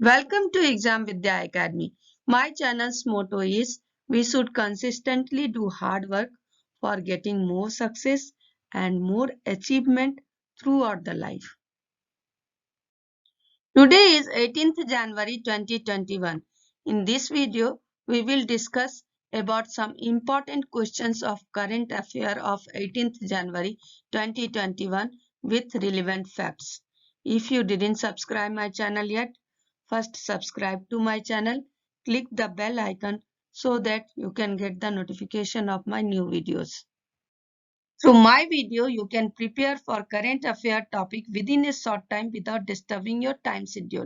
Welcome to Exam Vidya Academy. My channel's motto is we should consistently do hard work for getting more success and more achievement throughout the life. Today is 18th January 2021. In this video, we will discuss about some important questions of current affair of 18th January 2021 with relevant facts. If you didn't subscribe my channel yet, first subscribe to my channel, click the bell icon so that you can get the notification of my new videos. Through my video, you can prepare for current affair topic within a short time without disturbing your time schedule.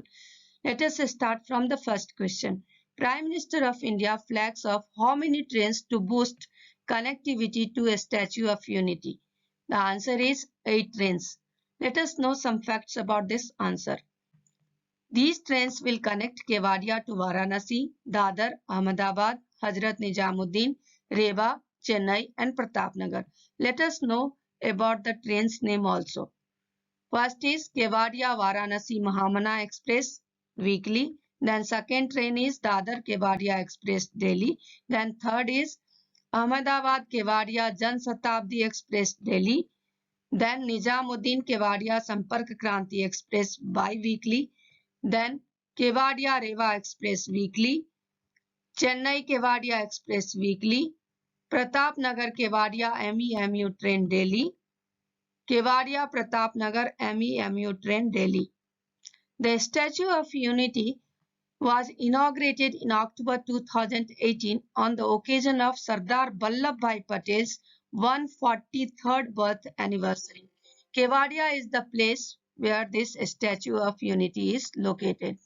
Let us start from the first question. Prime Minister of India flags off how many trains to boost connectivity to a Statue of Unity? The answer is 8 trains. Let us know some facts about this answer. These trains will connect Kevadia to Varanasi, Dadar, Ahmedabad, Hazrat Nizamuddin, Rewa, Chennai and Pratapnagar. Let us know about the train's name also. First is Kevadia Varanasi Mahamana Express weekly. Then second train is Dadar Kevadia Express daily. Then third is Ahmedabad Kevadia Jan Shatabdi Express daily. Then Nizamuddin Kevadia Sampark Kranti Express bi-weekly. Then Kevadia Rewa Express weekly. Chennai Kevadia Express weekly. Pratapnagar Kevadia MEMU train daily. Kevadia Pratapnagar MEMU train daily. The Statue of Unity was inaugurated in October 2018 on the occasion of Sardar Vallabhbhai Patel's 143rd birth anniversary. Kevadia is the place where this Statue of Unity is located.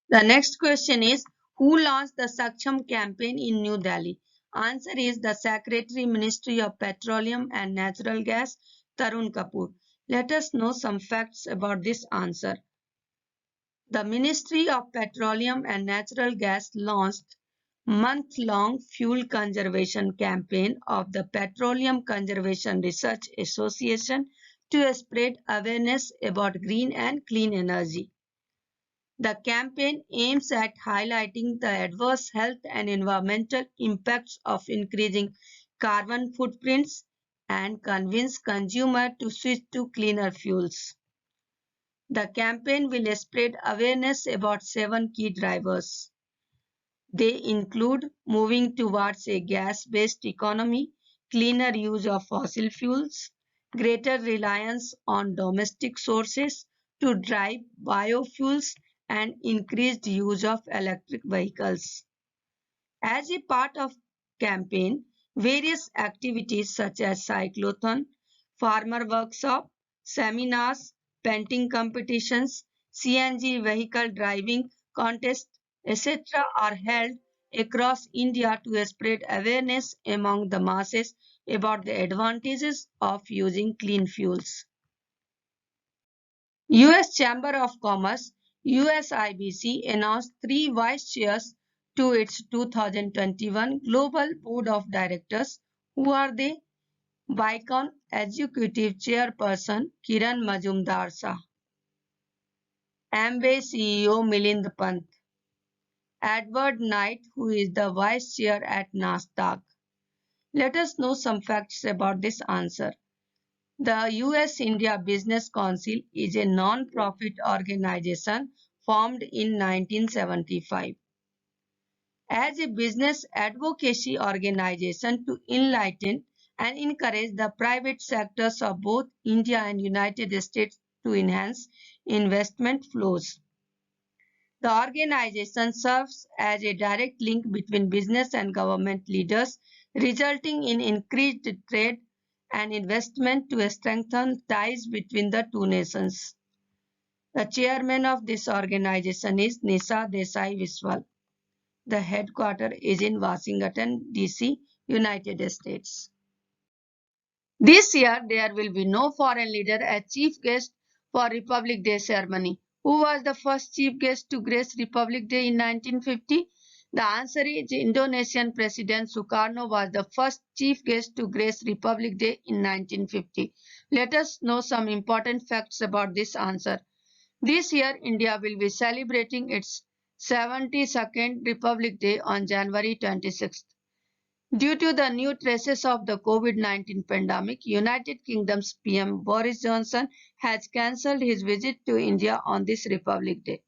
The next question is, who launched the Saksham campaign in New Delhi? Answer is the Secretary Ministry of Petroleum and Natural Gas, Tarun Kapoor. Let us know some facts about this answer. The Ministry of Petroleum and Natural Gas launched month-long fuel conservation campaign of the Petroleum Conservation Research Association to spread awareness about green and clean energy. The campaign aims at highlighting the adverse health and environmental impacts of increasing carbon footprints and convince consumers to switch to cleaner fuels. The campaign will spread awareness about 7 key drivers. They include moving towards a gas-based economy, cleaner use of fossil fuels, greater reliance on domestic sources to drive biofuels, and increased use of electric vehicles. As a part of campaign, various activities such as cyclothon, farmer workshop, seminars, painting competitions, CNG vehicle driving contests, etc. are held across India to spread awareness among the masses about the advantages of using clean fuels. US Chamber of Commerce USIBC announced 3 vice chairs to its 2021 Global Board of Directors. Who are they? Bicon Executive Chairperson Kiran Majumdar-Shah, Amway CEO Milind Pant, Edward Knight, who is the Vice Chair at Nasdaq. Let us know some facts about this answer. The US-India Business Council is a non-profit organization formed in 1975 as a business advocacy organization to enlighten and encourage the private sectors of both India and United States to enhance investment flows. The organization serves as a direct link between business and government leaders, resulting in increased trade and investment to strengthen ties between the two nations. The chairman of this organization is Nisa Desai Viswal. The headquarters is in Washington, D.C., United States. This year, there will be no foreign leader as chief guest for Republic Day ceremony. Who was the first chief guest to grace Republic Day in 1950? The answer is Indonesian President Sukarno was the first chief guest to grace Republic Day in 1950. Let us know some important facts about this answer. This year, India will be celebrating its 72nd Republic Day on January 26th. Due to the new traces of the COVID-19 pandemic, United Kingdom's PM Boris Johnson has cancelled his visit to India on this Republic Day.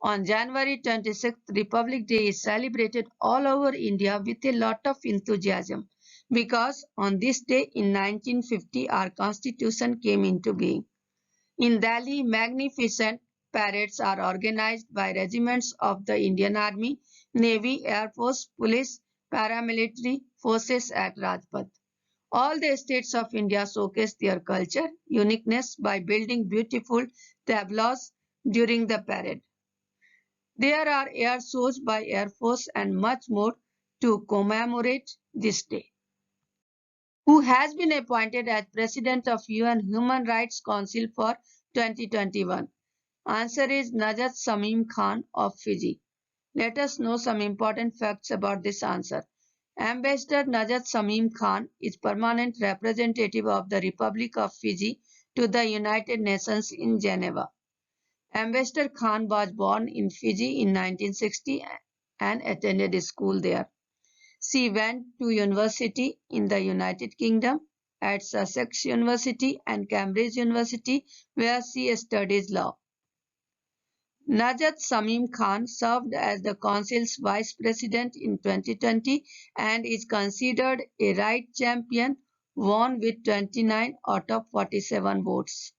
On January 26th, Republic Day is celebrated all over India with a lot of enthusiasm because on this day in 1950 our constitution came into being. In Delhi, magnificent parades are organized by regiments of the Indian Army, Navy, Air Force, Police, paramilitary forces at Rajpath. All the states of India showcase their culture, uniqueness by building beautiful tableaux during the parade. There are air shows by Air Force and much more to commemorate this day. Who has been appointed as President of UN Human Rights Council for 2021? Answer is Najat Samim Khan of Fiji. Let us know some important facts about this answer. Ambassador Najat Samim Khan is permanent representative of the Republic of Fiji to the United Nations in Geneva. Ambassador Khan was born in Fiji in 1960 and attended school there. She went to university in the United Kingdom at Sussex University and Cambridge University, where she studied law. Najat Samim Khan served as the Council's Vice President in 2020 and is considered a right champion, won with 29 out of 47 votes.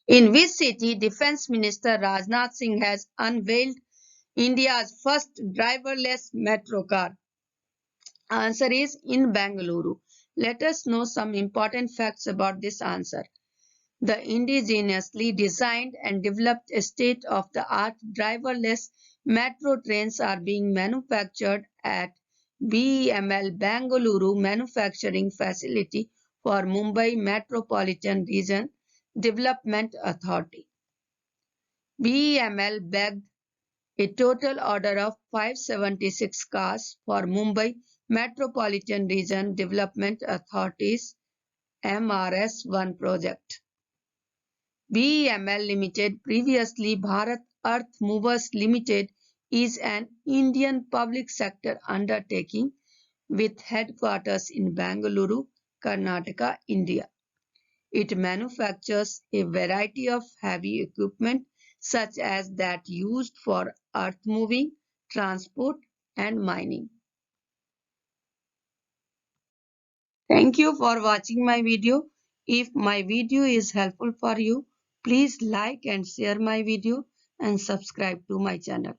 In which city Defence Minister Rajnath Singh has unveiled India's first driverless metro car? Answer is in Bengaluru. Let us know some important facts about this answer. The indigenously designed and developed state-of-the-art driverless metro trains are being manufactured at BEML Bengaluru Manufacturing Facility for Mumbai Metropolitan Region Development Authority. BEML bagged a total order of 576 cars for Mumbai Metropolitan Region Development Authority's MRS-1 project. BEML Limited, previously Bharat Earth Movers Limited, is an Indian public sector undertaking with headquarters in Bengaluru, Karnataka, India. It manufactures a variety of heavy equipment such as that used for earth moving, transport and mining. Thank you for watching my video. If my video is helpful for you, please like and share my video and subscribe to my channel.